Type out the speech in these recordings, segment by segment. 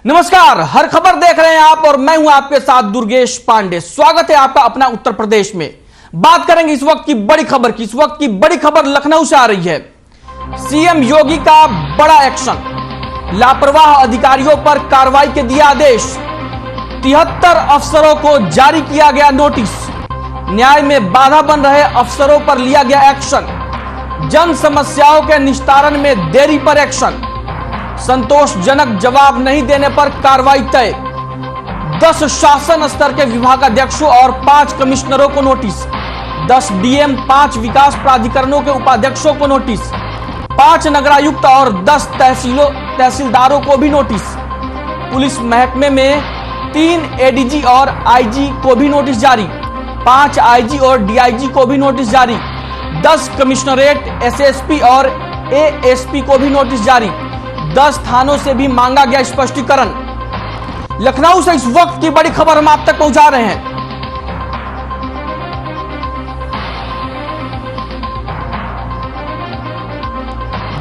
नमस्कार, हर खबर देख रहे हैं आप और मैं हूं आपके साथ दुर्गेश पांडे। स्वागत है आपका अपना उत्तर प्रदेश में। बात करेंगे इस वक्त की बड़ी खबर की। इस वक्त की बड़ी खबर लखनऊ से आ रही है। सीएम योगी का बड़ा एक्शन, लापरवाह अधिकारियों पर कार्रवाई के दिया आदेश। 73 अफसरों को जारी किया गया नोटिस। न्याय में बाधा बन रहे अफसरों पर लिया गया एक्शन। जन समस्याओं के निस्तारण में देरी पर एक्शन। संतोषजनक जवाब नहीं देने पर कार्रवाई तय। 10 शासन स्तर के विभागाध्यक्षों और 5 कमिश्नरों को नोटिस। 10 डीएम, 5 विकास प्राधिकरणों के उपाध्यक्षों को नोटिस। 5 नगरायुक्त और 10 तहसीलदारों को भी नोटिस। पुलिस महकमे में 3 एडीजी और आईजी को भी नोटिस जारी। 5 आईजी और डीआईजी को भी नोटिस जारी। 10 कमिश्नरेट, एसएसपी और एएसपी को भी नोटिस जारी। 10 थानों से भी मांगा गया स्पष्टीकरण। लखनऊ से इस वक्त की बड़ी खबर हम आप तक पहुंचा रहे हैं।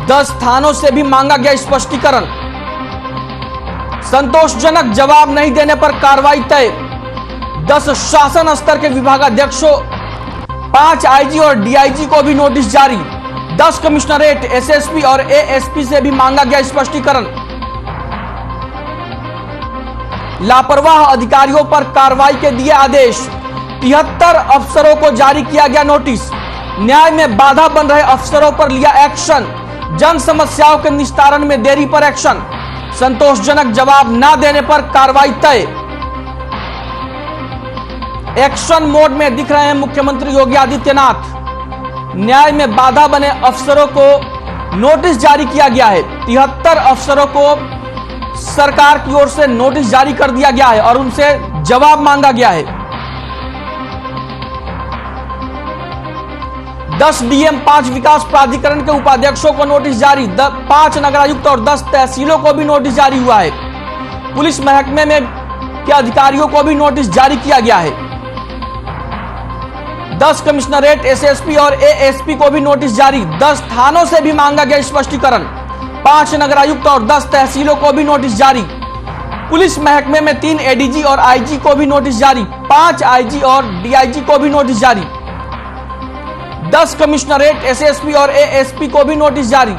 दस थानों से भी मांगा गया स्पष्टीकरण। संतोषजनक जवाब नहीं देने पर कार्रवाई तय। 10 शासन स्तर के विभागाध्यक्षों, 5 आईजी और डीआईजी को भी नोटिस जारी। 10 कमिश्नरेट, एसएसपी और एएसपी से भी मांगा गया स्पष्टीकरण। लापरवाह अधिकारियों पर कार्रवाई के दिए आदेश। 73 अफसरों को जारी किया गया नोटिस। न्याय में बाधा बन रहे अफसरों पर लिया एक्शन। जन समस्याओं के निस्तारण में देरी पर एक्शन। संतोषजनक जवाब न देने पर कार्रवाई तय। एक्शन मोड में दिख रहे हैं मुख्यमंत्री योगी आदित्यनाथ। न्याय में बाधा बने अफसरों को नोटिस जारी किया गया है। 73 अफसरों को सरकार की ओर से नोटिस जारी कर दिया गया है और उनसे जवाब मांगा गया है। 10 डीएम, 5 विकास प्राधिकरण के उपाध्यक्षों को नोटिस जारी। 5 नगरायुक्त और 10 तहसीलों को भी नोटिस जारी हुआ है। पुलिस महकमे में के अधिकारियों को भी नोटिस जारी किया गया है। 10 कमिश्नरेट, एसएसपी और एएसपी को भी नोटिस जारी। 10 थानों से भी मांगा गया स्पष्टीकरण। 5 नगरायुक्त और 10 तहसीलों को भी नोटिस जारी। पुलिस महकमे में 3 एडीजी और आईजी को भी नोटिस जारी। 5 आईजी और डीआईजी को भी नोटिस जारी। 10 कमिश्नरेट, एसएसपी और एएसपी को भी नोटिस जारी।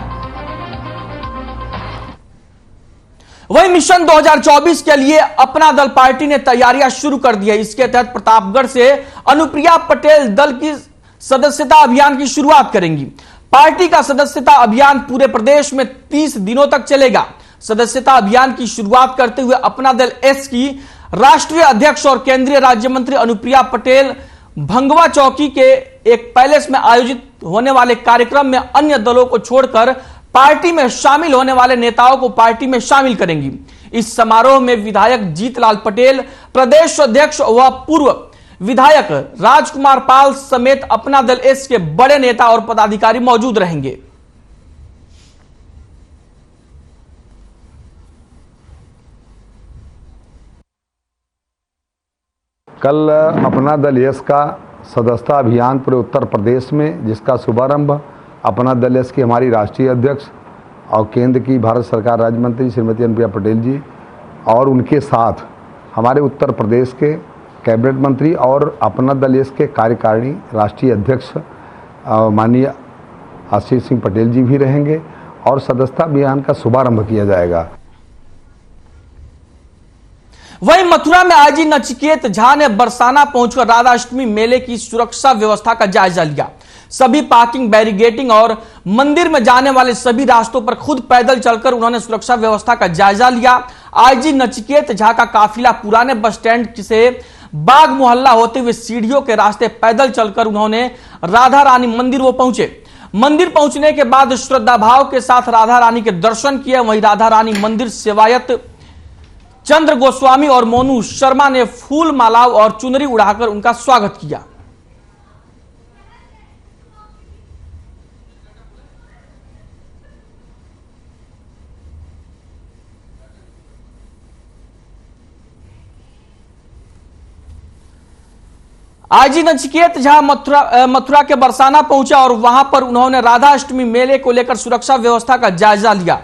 वहीं मिशन 2024 के लिए अपना दल पार्टी ने तैयारियां शुरू कर दी है। इसके तहत प्रतापगढ़ से अनुप्रिया पटेल दल की सदस्यता अभियान की शुरुआत करेंगी। पार्टी का सदस्यता अभियान पूरे प्रदेश में 30 दिनों तक चलेगा। सदस्यता अभियान की शुरुआत करते हुए अपना दल एस की राष्ट्रीय अध्यक्ष और केंद्रीय राज्य मंत्री अनुप्रिया पटेल भंगवा चौकी के एक पैलेस में आयोजित होने वाले कार्यक्रम में अन्य दलों को छोड़कर पार्टी में शामिल होने वाले नेताओं को पार्टी में शामिल करेंगी। इस समारोह में विधायक जीतलाल पटेल, प्रदेश अध्यक्ष व पूर्व विधायक राजकुमार पाल समेत अपना दल एस के बड़े नेता और पदाधिकारी मौजूद रहेंगे। कल अपना दल एस का सदस्यता अभियान पूरे उत्तर प्रदेश में, जिसका शुभारंभ अपना दल एस की हमारी राष्ट्रीय अध्यक्ष और केंद्र की भारत सरकार राज्य मंत्री श्रीमती अनुप्रिया पटेल जी और उनके साथ हमारे उत्तर प्रदेश के कैबिनेट मंत्री और अपना दल एस के कार्यकारिणी राष्ट्रीय अध्यक्ष माननीय आशीष सिंह पटेल जी भी रहेंगे और सदस्यता अभियान का शुभारंभ किया जाएगा। वहीं मथुरा में आईजी नचिकेत झा ने बरसाना पहुंचकर राधाष्टमी मेले की सुरक्षा व्यवस्था का जायजा लिया। सभी पार्किंग, बैरिगेटिंग और मंदिर में जाने वाले सभी रास्तों पर खुद पैदल चलकर उन्होंने सुरक्षा व्यवस्था का जायजा लिया। आईजी नचिकेत झा का काफिला पुराने बस स्टैंड से बाग मोहल्ला होते हुए सीढ़ियों के रास्ते पैदल चलकर उन्होंने राधा रानी मंदिर वो पहुंचे। मंदिर पहुंचने के बाद श्रद्धा भाव के साथ राधा रानी के दर्शन किए। वहीं राधा रानी मंदिर सेवायत चंद्र गोस्वामी और मोनू शर्मा ने फूल मालाओं और चुनरी उड़ाकर उनका स्वागत किया। आईजी नचिकेत झा मथुरा के बरसाना पहुंचा और वहां पर उन्होंने राधा अष्टमी मेले को लेकर सुरक्षा व्यवस्था का जायजा लिया।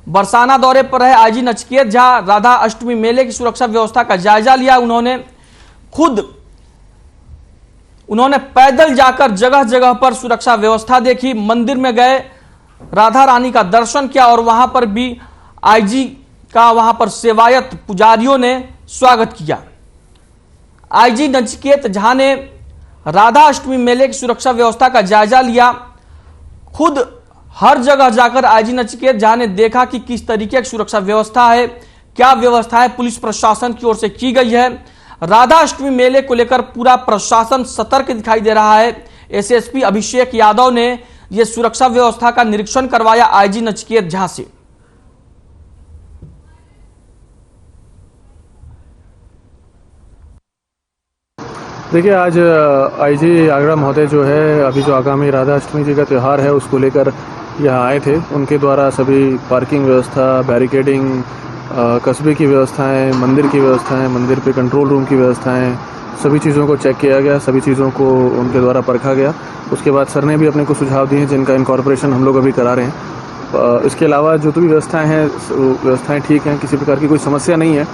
बरसाना दौरे पर है आईजी नचिकेत झा। राधा अष्टमी मेले की सुरक्षा व्यवस्था का जायजा लिया। उन्होंने पैदल जाकर जगह जगह पर सुरक्षा व्यवस्था देखी। मंदिर में गए, राधा रानी का दर्शन किया और वहां पर भी आईजी का वहां पर सेवायत पुजारियों ने स्वागत किया। आईजी नचिकेत झा ने राधा अष्टमी मेले की सुरक्षा व्यवस्था का जायजा लिया। खुद हर जगह जाकर आईजी नचिकेत झा ने देखा कि किस तरीके की सुरक्षा व्यवस्था है, क्या व्यवस्थाएं पुलिस प्रशासन की ओर से की गई है। राधा अष्टमी मेले को लेकर पूरा प्रशासन सतर्क दिखाई दे रहा है। एसएसपी अभिषेक यादव ने यह सुरक्षा व्यवस्था का निरीक्षण करवाया आईजी नचिकेत झा से। देखिए, आज आईजी आगरा महोदय जो है, अभी जो आगामी राधा अष्टमी जी का त्यौहार है उसको लेकर यहाँ आए थे। उनके द्वारा सभी पार्किंग व्यवस्था, बैरिकेडिंग, कस्बे की व्यवस्थाएं, मंदिर की व्यवस्थाएं, मंदिर पे कंट्रोल रूम की व्यवस्थाएं, सभी चीज़ों को चेक किया गया, सभी चीज़ों को उनके द्वारा परखा गया। उसके बाद सर ने भी अपने को सुझाव दिए जिनका इनकॉर्पोरेशन हम लोग अभी करा रहे हैं। इसके अलावा जो भी व्यवस्थाएं हैं, व्यवस्थाएं ठीक हैं, किसी प्रकार की कोई समस्या नहीं है।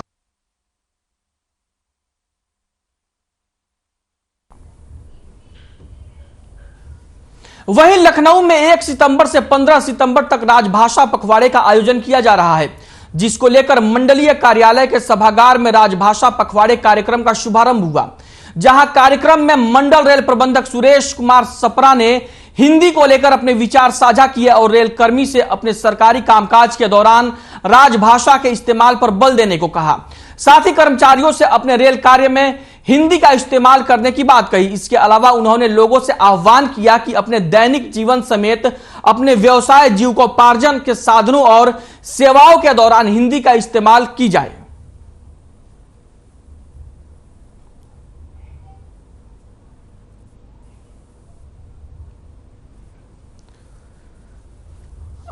वहीं लखनऊ में 1 सितंबर से 15 सितंबर तक राजभाषा पखवाड़े का आयोजन किया जा रहा है, जिसको लेकर मंडलीय कार्यालय के सभागार में राजभाषा पखवाड़े कार्यक्रम का शुभारंभ हुआ। जहां कार्यक्रम में मंडल रेल प्रबंधक सुरेश कुमार सपरा ने हिंदी को लेकर अपने विचार साझा किए और रेल कर्मी से अपने सरकारी कामकाज के दौरान राजभाषा के इस्तेमाल पर बल देने को कहा। साथ ही कर्मचारियों से अपने रेल कार्य में हिंदी का इस्तेमाल करने की बात कही। इसके अलावा उन्होंने लोगों से आह्वान किया कि अपने दैनिक जीवन समेत अपने व्यवसाय, जीविकोपार्जन के साधनों और सेवाओं के दौरान हिंदी का इस्तेमाल की जाए।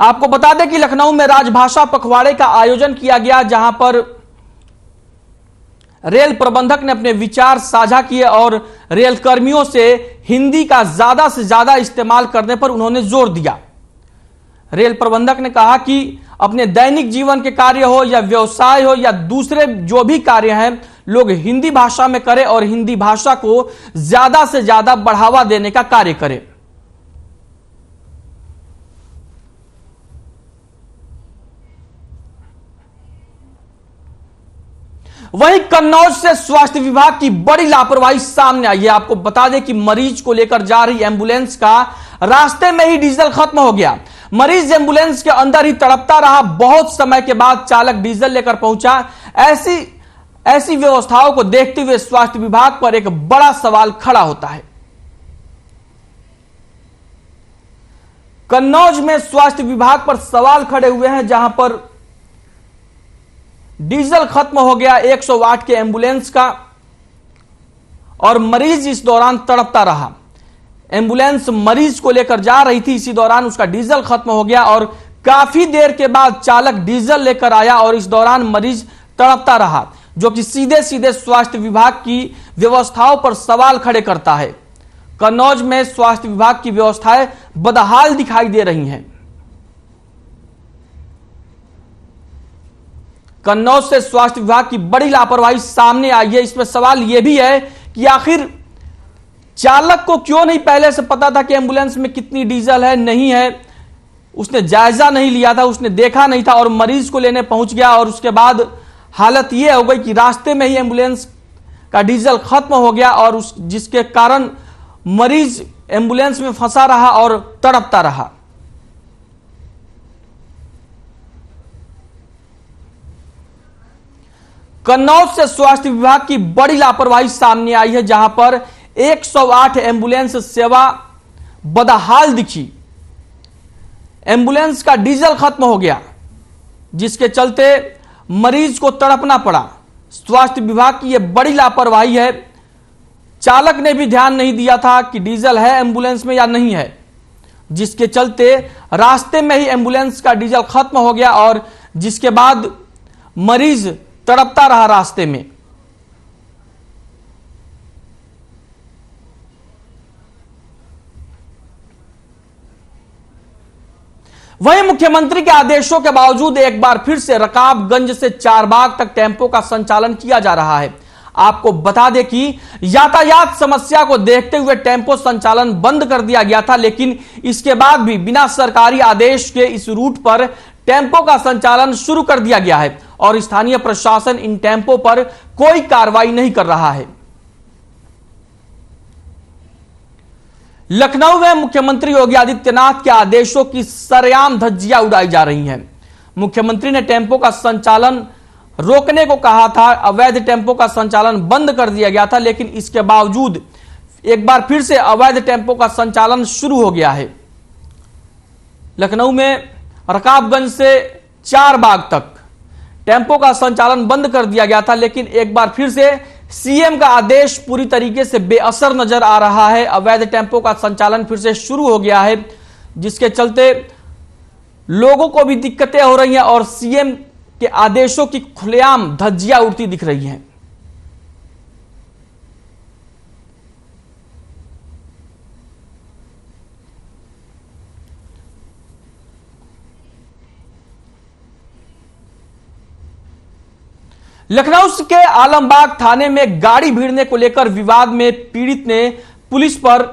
आपको बता दें कि लखनऊ में राजभाषा पखवाड़े का आयोजन किया गया, जहां पर रेल प्रबंधक ने अपने विचार साझा किए और रेल कर्मियों से हिंदी का ज्यादा से ज्यादा इस्तेमाल करने पर उन्होंने जोर दिया। रेल प्रबंधक ने कहा कि अपने दैनिक जीवन के कार्य हो या व्यवसाय हो या दूसरे जो भी कार्य हैं, लोग हिंदी भाषा में करें और हिंदी भाषा को ज्यादा से ज्यादा बढ़ावा देने का कार्य करें। वहीं कन्नौज से स्वास्थ्य विभाग की बड़ी लापरवाही सामने आई है। आपको बता दें कि मरीज को लेकर जा रही एम्बुलेंस का रास्ते में ही डीजल खत्म हो गया। मरीज एम्बुलेंस के अंदर ही तड़पता रहा। बहुत समय के बाद चालक डीजल लेकर पहुंचा। ऐसी व्यवस्थाओं को देखते हुए स्वास्थ्य विभाग पर एक बड़ा सवाल खड़ा होता है। कन्नौज में स्वास्थ्य विभाग पर सवाल खड़े हुए हैं, जहां पर डीजल खत्म हो गया 100 वाट के एम्बुलेंस का और मरीज इस दौरान तड़पता रहा। एम्बुलेंस मरीज को लेकर जा रही थी, इसी दौरान उसका डीजल खत्म हो गया और काफी देर के बाद चालक डीजल लेकर आया और इस दौरान मरीज तड़पता रहा, जो कि सीधे सीधे स्वास्थ्य विभाग की व्यवस्थाओं पर सवाल खड़े करता है। कन्नौज में स्वास्थ्य विभाग की व्यवस्थाएं बदहाल दिखाई दे रही हैं। कन्नौज से स्वास्थ्य विभाग की बड़ी लापरवाही सामने आई है। इसमें सवाल यह भी है कि आखिर चालक को क्यों नहीं पहले से पता था कि एम्बुलेंस में कितनी डीजल है, नहीं है, उसने जायजा नहीं लिया था, उसने देखा नहीं था और मरीज को लेने पहुंच गया और उसके बाद हालत यह हो गई कि रास्ते में ही एम्बुलेंस का डीजल खत्म हो गया और जिसके कारण मरीज एम्बुलेंस में फंसा रहा और तड़पता रहा। कन्नौज से स्वास्थ्य विभाग की बड़ी लापरवाही सामने आई है, जहां पर 108 एम्बुलेंस सेवा बदहाल दिखी। एम्बुलेंस का डीजल खत्म हो गया, जिसके चलते मरीज को तड़पना पड़ा। स्वास्थ्य विभाग की यह बड़ी लापरवाही है। चालक ने भी ध्यान नहीं दिया था कि डीजल है एम्बुलेंस में या नहीं है, जिसके चलते रास्ते में ही एम्बुलेंस का डीजल खत्म हो गया और जिसके बाद मरीज तड़पता रहा रास्ते में। वहीं मुख्यमंत्री के आदेशों के बावजूद एक बार फिर से रकाबगंज से चारबाग तक टेम्पो का संचालन किया जा रहा है। आपको बता दें कि यातायात समस्या को देखते हुए टेम्पो संचालन बंद कर दिया गया था, लेकिन इसके बाद भी बिना सरकारी आदेश के इस रूट पर टेम्पो का संचालन शुरू कर दिया गया है और स्थानीय प्रशासन इन टेम्पो पर कोई कार्रवाई नहीं कर रहा है। लखनऊ में मुख्यमंत्री योगी आदित्यनाथ के आदेशों की सरेआम धज्जियां उड़ाई जा रही हैं। मुख्यमंत्री ने टेम्पो का संचालन रोकने को कहा था, अवैध टेम्पो का संचालन बंद कर दिया गया था, लेकिन इसके बावजूद एक बार फिर से अवैध टेम्पो का संचालन शुरू हो गया है। लखनऊ में रकाबगंज से चारबाग तक टेम्पो का संचालन बंद कर दिया गया था, लेकिन एक बार फिर से सीएम का आदेश पूरी तरीके से बेअसर नजर आ रहा है। अवैध टेम्पो का संचालन फिर से शुरू हो गया है, जिसके चलते लोगों को भी दिक्कतें हो रही हैं और सीएम के आदेशों की खुलेआम धज्जियां उड़ती दिख रही हैं। लखनऊ के आलमबाग थाने में गाड़ी भिड़ने को लेकर विवाद में पीड़ित ने पुलिस पर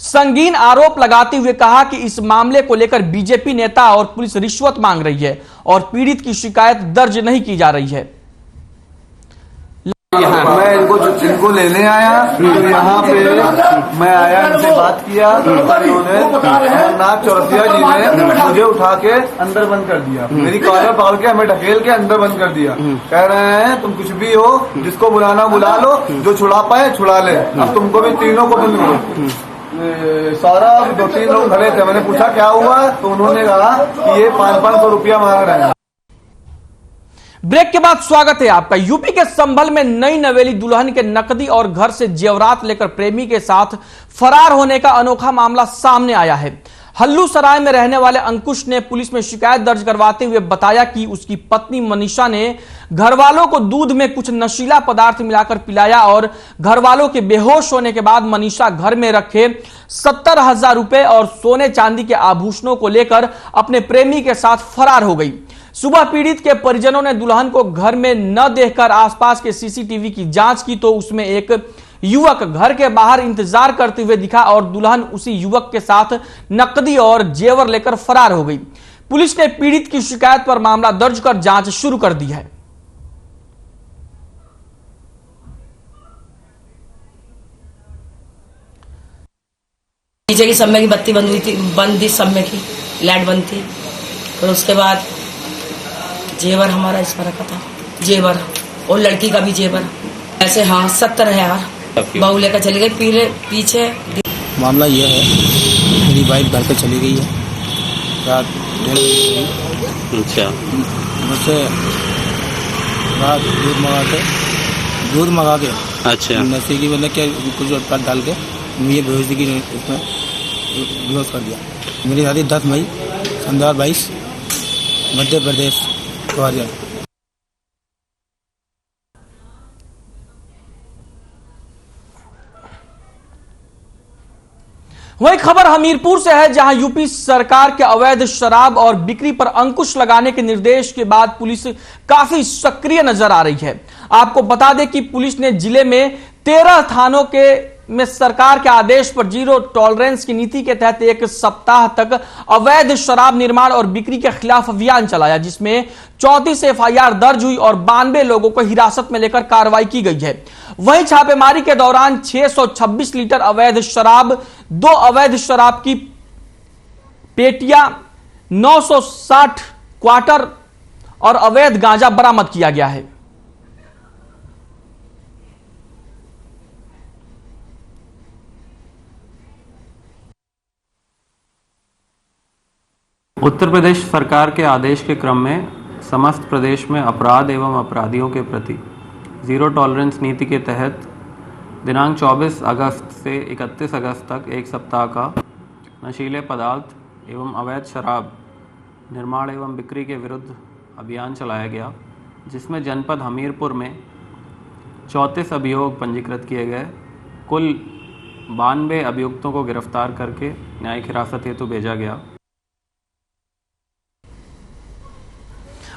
संगीन आरोप लगाते हुए कहा कि इस मामले को लेकर बीजेपी नेता और पुलिस रिश्वत मांग रही है और पीड़ित की शिकायत दर्ज नहीं की जा रही है। मैं इनको लेने आया, तो यहाँ पे मैं आया, इनसे बात किया, उन्होंने अमरनाथ चौरसिया जी ने मुझे उठा के अंदर बंद कर दिया, मेरी कॉलर पकड़ के हमें ढकेल के अंदर बंद कर दिया। कह रहे हैं तुम कुछ भी हो, जिसको बुलाना बुला लो, जो छुड़ा पाए छुड़ा ले, अब तुमको भी तीनों को बंद करो। सारा 2-3 लोग खड़े थे, मैंने पूछा क्या हुआ, तो उन्होंने कहा कि ये 500 रुपया मांग रहे हैं। ब्रेक के बाद स्वागत है आपका। यूपी के संभल में नई नवेली दुल्हन के नकदी और घर से जेवरात लेकर प्रेमी के साथ फरार होने का अनोखा मामला सामने आया है। हल्लू सराय में रहने वाले अंकुश ने पुलिस में शिकायत दर्ज करवाते हुए बताया कि उसकी पत्नी मनीषा ने घरवालों को दूध में कुछ नशीला पदार्थ मिलाकर पिलाया और घरवालों के बेहोश होने के बाद मनीषा घर में रखे 70,000 रुपए और सोने चांदी के आभूषणों को लेकर अपने प्रेमी के साथ फरार हो गई। सुबह पीड़ित के परिजनों ने दुल्हन को घर में न देखकर आसपास के सीसीटीवी की जांच की तो उसमें एक युवक घर के बाहर इंतजार करते हुए दिखा और दुल्हन उसी युवक के साथ नकदी और जेवर लेकर फरार हो गई। पुलिस ने पीड़ित की शिकायत पर मामला दर्ज कर जांच शुरू कर दी है। नीचे की समय की बत्ती बंद हुई थी, बंद थी, समय की लाइट बंद थी। फिर उसके बाद जेवर हमारा इसमें रखा था, जेवर और लड़की का भी जेवर, ऐसे हाँ 70,000 बहू लेकर चली गई। पीछे मामला यह है, मेरी वाइफ घर पे चली गई है रात 1:30 बजे। अच्छा। मुझसे रात दूध मंगा के अच्छा नशे की मतलब क्या कुछ उत्पाद डाल के मुझे बेहोशी की उसमें बेहोश कर दिया। मेरी शादी 10 मई 2022 मध्य प्रदेश ग्वालियर। वही खबर हमीरपुर से है, जहां यूपी सरकार के अवैध शराब और बिक्री पर अंकुश लगाने के निर्देश के बाद पुलिस काफी सक्रिय नजर आ रही है। आपको बता दें कि पुलिस ने जिले में 13 थानों में सरकार के आदेश पर जीरो टॉलरेंस की नीति के तहत 1 सप्ताह तक अवैध शराब निर्माण और बिक्री के खिलाफ अभियान चलाया, जिसमें 34 एफआईआर दर्ज हुई और 92 लोगों को हिरासत में लेकर कार्रवाई की गई है। वहीं छापेमारी के दौरान 626 लीटर अवैध शराब, 2 अवैध शराब की पेटियां, 960 क्वार्टर और अवैध गांजा बरामद किया गया है। उत्तर प्रदेश सरकार के आदेश के क्रम में समस्त प्रदेश में अपराध एवं अपराधियों के प्रति जीरो टॉलरेंस नीति के तहत दिनांक 24 अगस्त से 31 अगस्त तक 1 सप्ताह का नशीले पदार्थ एवं अवैध शराब निर्माण एवं बिक्री के विरुद्ध अभियान चलाया गया, जिसमें जनपद हमीरपुर में 34 अभियोग पंजीकृत किए गए। कुल 92 अभियुक्तों को गिरफ्तार करके न्यायिक हिरासत हेतु भेजा गया।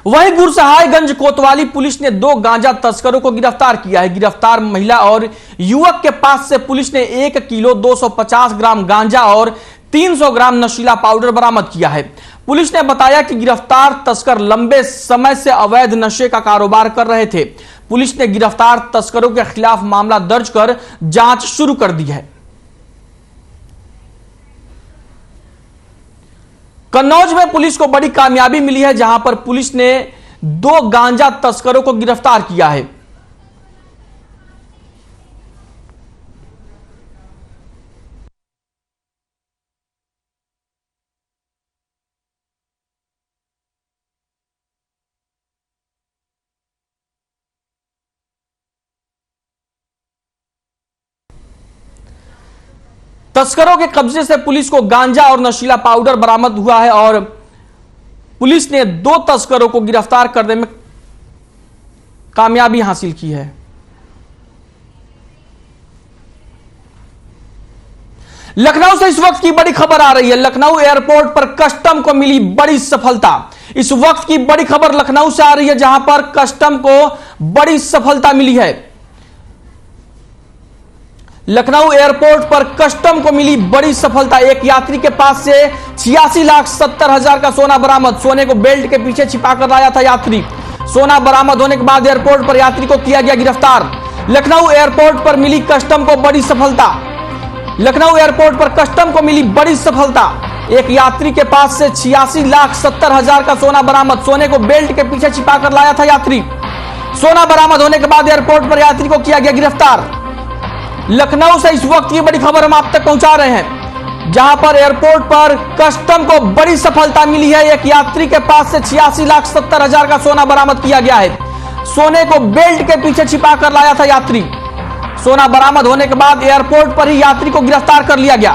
वहीं गुरसहायगंज कोतवाली पुलिस ने 2 गांजा तस्करों को गिरफ्तार किया है। गिरफ्तार महिला और युवक के पास से पुलिस ने 1 किलो 250 ग्राम गांजा और 300 ग्राम नशीला पाउडर बरामद किया है। पुलिस ने बताया कि गिरफ्तार तस्कर लंबे समय से अवैध नशे का कारोबार कर रहे थे। पुलिस ने गिरफ्तार तस्करों के खिलाफ मामला दर्ज कर जांच शुरू कर दी है। कन्नौज में पुलिस को बड़ी कामयाबी मिली है, जहां पर पुलिस ने 2 गांजा तस्करों को गिरफ्तार किया है। तस्करों के कब्जे से पुलिस को गांजा और नशीला पाउडर बरामद हुआ है और पुलिस ने 2 तस्करों को गिरफ्तार करने में कामयाबी हासिल की है। लखनऊ से इस वक्त की बड़ी खबर आ रही है। लखनऊ एयरपोर्ट पर कस्टम को मिली बड़ी सफलता। इस वक्त की बड़ी खबर लखनऊ से आ रही है, जहां पर कस्टम को बड़ी सफलता मिली है। लखनऊ एयरपोर्ट पर कस्टम को मिली बड़ी सफलता। एक यात्री के पास से 86,70,000 का सोना बरामद। सोने को बेल्ट के पीछे छिपाकर लाया था यात्री। सोना बरामद होने के बाद एयरपोर्ट पर यात्री को किया गया गिरफ्तार। लखनऊ एयरपोर्ट पर मिली कस्टम को बड़ी सफलता। लखनऊ एयरपोर्ट पर कस्टम को मिली बड़ी सफलता। एक यात्री के पास से 86,70,000 का सोना बरामद। सोने को बेल्ट के पीछे छिपाकर लाया था यात्री। सोना बरामद होने के बाद एयरपोर्ट पर यात्री को किया गया गिरफ्तार। लखनऊ से इस वक्त की बड़ी खबर हम आप तक पहुंचा रहे हैं, जहां पर एयरपोर्ट पर कस्टम को बड़ी सफलता मिली है। एक यात्री के पास से 86,70,000 का सोना बरामद किया गया है। सोने को बेल्ट के पीछे छिपाकर लाया था यात्री। सोना बरामद होने के बाद एयरपोर्ट पर ही यात्री को गिरफ्तार कर लिया गया।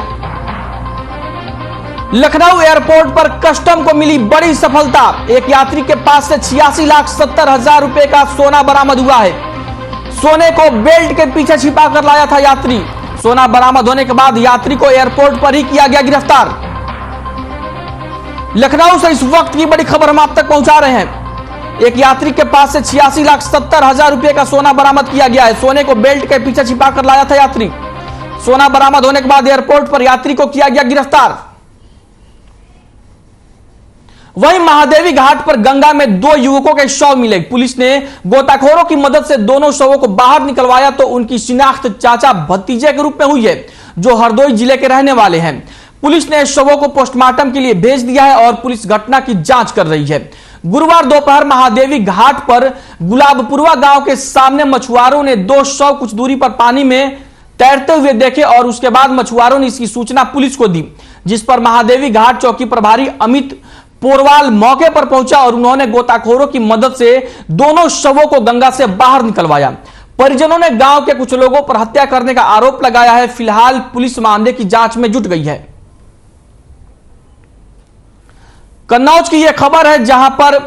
लखनऊ एयरपोर्ट पर कस्टम को मिली बड़ी सफलता। एक यात्री के पास से 86,70,000 रुपए का सोना बरामद हुआ है। सोने को बेल्ट के पीछे छिपाकर लाया था यात्री। सोना बरामद होने के बाद यात्री को एयरपोर्ट पर ही किया गया गिरफ्तार। लखनऊ से इस वक्त की बड़ी खबर हम आप तक पहुंचा रहे हैं। एक यात्री के पास से 86,70,000 रुपए का सोना बरामद किया गया है। सोने को बेल्ट के पीछे छिपाकर लाया था यात्री। सोना बरामद होने के बाद एयरपोर्ट पर यात्री को किया गया गिरफ्तार। वहीं महादेवी घाट पर गंगा में 2 युवकों के शव मिले। पुलिस ने गोताखोरों की मदद से दोनों शवों को बाहर निकलवाया तो उनकी शिनाख्त चाचा भतीजे के रूप में हुई है, जो हरदोई जिले के रहने वाले हैं। पुलिस ने शवों को पोस्टमार्टम के लिए भेज दिया है और पुलिस घटना की जांच कर रही है। गुरुवार दोपहर महादेवी घाट पर गुलाबपुरवा गांव के सामने मछुआरों ने 2 शव कुछ दूरी पर पानी में तैरते हुए देखे और उसके बाद मछुआरों ने इसकी सूचना पुलिस को दी, जिस पर महादेवी घाट चौकी प्रभारी अमित पोरवाल मौके पर पहुंचा और उन्होंने गोताखोरों की मदद से दोनों शवों को गंगा से बाहर निकलवाया। परिजनों ने गांव के कुछ लोगों पर हत्या करने का आरोप लगाया है। फिलहाल पुलिस मामले की जांच में जुट गई है। कन्नौज की यह खबर है, जहां पर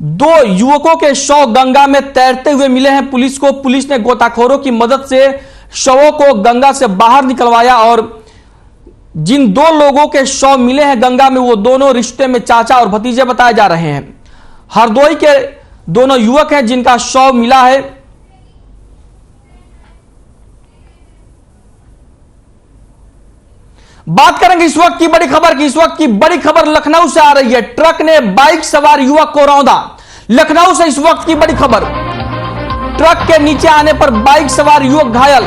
2 युवकों के शव गंगा में तैरते हुए मिले हैं। पुलिस ने गोताखोरों की मदद से शवों को गंगा से बाहर निकलवाया और जिन 2 लोगों के शव मिले हैं गंगा में, वो दोनों रिश्ते में चाचा और भतीजे बताए जा रहे हैं। हरदोई के दोनों युवक हैं जिनका शव मिला है। बात करेंगे इस वक्त की बड़ी खबर की। इस वक्त की बड़ी खबर लखनऊ से आ रही है। ट्रक ने बाइक सवार युवक को रौंदा। लखनऊ से इस वक्त की बड़ी खबर। ट्रक के नीचे आने पर बाइक सवार युवक घायल।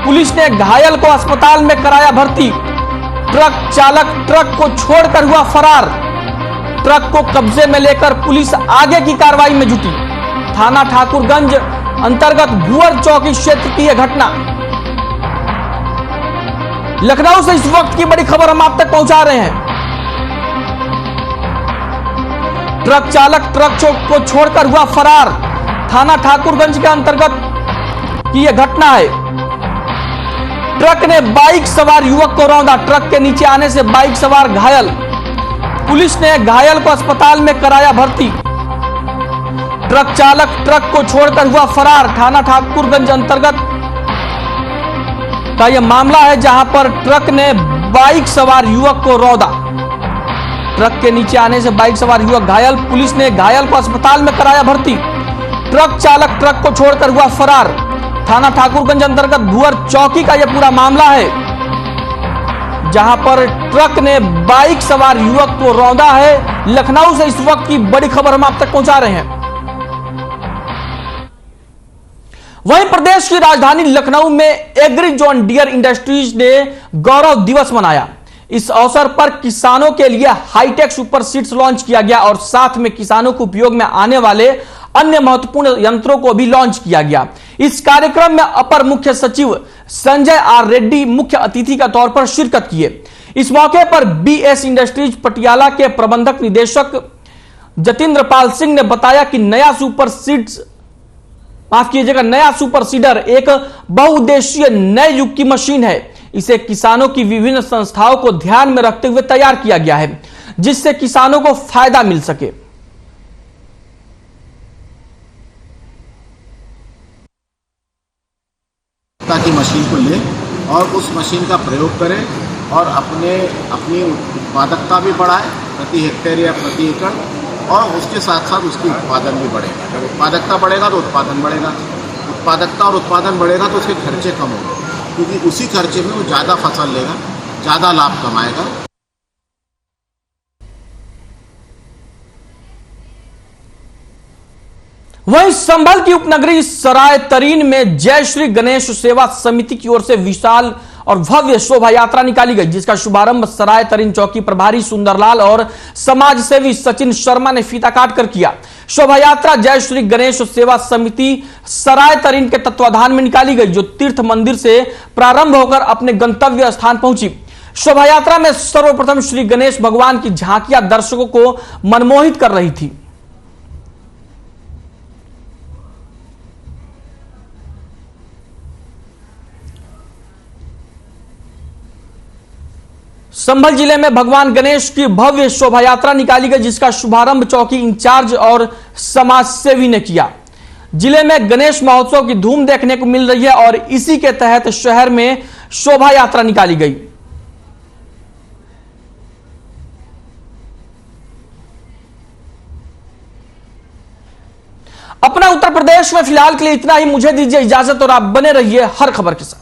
पुलिस ने घायल को अस्पताल में कराया भर्ती। ट्रक चालक ट्रक को छोड़कर हुआ फरार। ट्रक को कब्जे में लेकर पुलिस आगे की कार्रवाई में जुटी। थाना ठाकुरगंज अंतर्गत भुअर चौकी क्षेत्र की यह घटना। लखनऊ से इस वक्त की बड़ी खबर हम आप तक पहुंचा रहे हैं। ट्रक चालक ट्रक को छोड़कर हुआ फरार। थाना ठाकुरगंज के अंतर्गत की यह घटना है। ट्रक ने बाइक सवार युवक को रौंदा। ट्रक के नीचे आने से बाइक सवार घायल। पुलिस ने घायल को अस्पताल में कराया भर्ती। ट्रक चालक ट्रक को छोड़कर हुआ फरार। थाना ठाकुरगंज अंतर्गत का यह मामला है, जहां पर ट्रक ने बाइक सवार युवक को रौंदा। ट्रक के नीचे आने से बाइक सवार युवक घायल, पुलिस ने घायल को अस्पताल में कराया भर्ती। ट्रक चालक ट्रक को छोड़कर हुआ फरार। थाना ठाकुरगंज अंतर्गत भुअर चौकी का यह पूरा मामला है, जहां पर ट्रक ने बाइक सवार युवक को रौंदा है। लखनऊ से इस वक्त की बड़ी खबर हम आप तक पहुंचा रहे हैं। वहीं प्रदेश की राजधानी लखनऊ में एग्री जॉन डियर इंडस्ट्रीज ने गौरव दिवस मनाया। इस अवसर पर किसानों के लिए हाईटेक सुपर सीड्स लॉन्च किया गया और साथ में किसानों को उपयोग में आने वाले अन्य महत्वपूर्ण यंत्रों को भी लॉन्च किया गया। इस कार्यक्रम में अपर मुख्य सचिव संजय आर रेड्डी मुख्य अतिथि के तौर पर शिरकत किए। इस मौके पर बीएस इंडस्ट्रीज पटियाला के प्रबंधक निदेशक जतिंद्र पाल सिंह ने बताया कि नया सुपर सीडर एक बहुउद्देशीय नए युग की मशीन है। इसे किसानों की विभिन्न संस्थाओं को ध्यान में रखते हुए तैयार किया गया है, जिससे किसानों को फायदा मिल सके। ताकि मशीन को लें और उस मशीन का प्रयोग करें और अपनी उत्पादकता भी बढ़ाएं प्रति हेक्टेयर या प्रति एकड़, और उसके साथ साथ उसकी उत्पादन भी बढ़ेगा। जब उत्पादकता बढ़ेगा तो उत्पादन बढ़ेगा, उत्पादकता और उत्पादन बढ़ेगा तो उसके खर्चे कम होंगे, क्योंकि उसी खर्चे में वो ज़्यादा फसल लेगा, ज़्यादा लाभ कमाएगा। वहीं संभल की उपनगरी सराय तरीन में जय श्री गणेश सेवा समिति की ओर से विशाल और भव्य शोभा यात्रा निकाली गई, जिसका शुभारंभ सराय तरीन चौकी प्रभारी सुंदरलाल और समाज सेवी सचिन शर्मा ने फीता काट कर किया। शोभा यात्रा जय श्री गणेश सेवा समिति सराय तरीन के तत्वाधान में निकाली गई, जो तीर्थ मंदिर से प्रारंभ होकर अपने गंतव्य स्थान पहुंची। शोभा यात्रा में सर्वप्रथम श्री गणेश भगवान की झांकियां दर्शकों को मनमोहित कर रही थी। संभल जिले में भगवान गणेश की भव्य शोभा यात्रा निकाली गई, जिसका शुभारंभ चौकी इंचार्ज और समाज सेवी ने किया। जिले में गणेश महोत्सव की धूम देखने को मिल रही है और इसी के तहत शहर में शोभा यात्रा निकाली गई। अपना उत्तर प्रदेश में फिलहाल के लिए इतना ही। मुझे दीजिए इजाजत और आप बने रहिए हर खबर के साथ।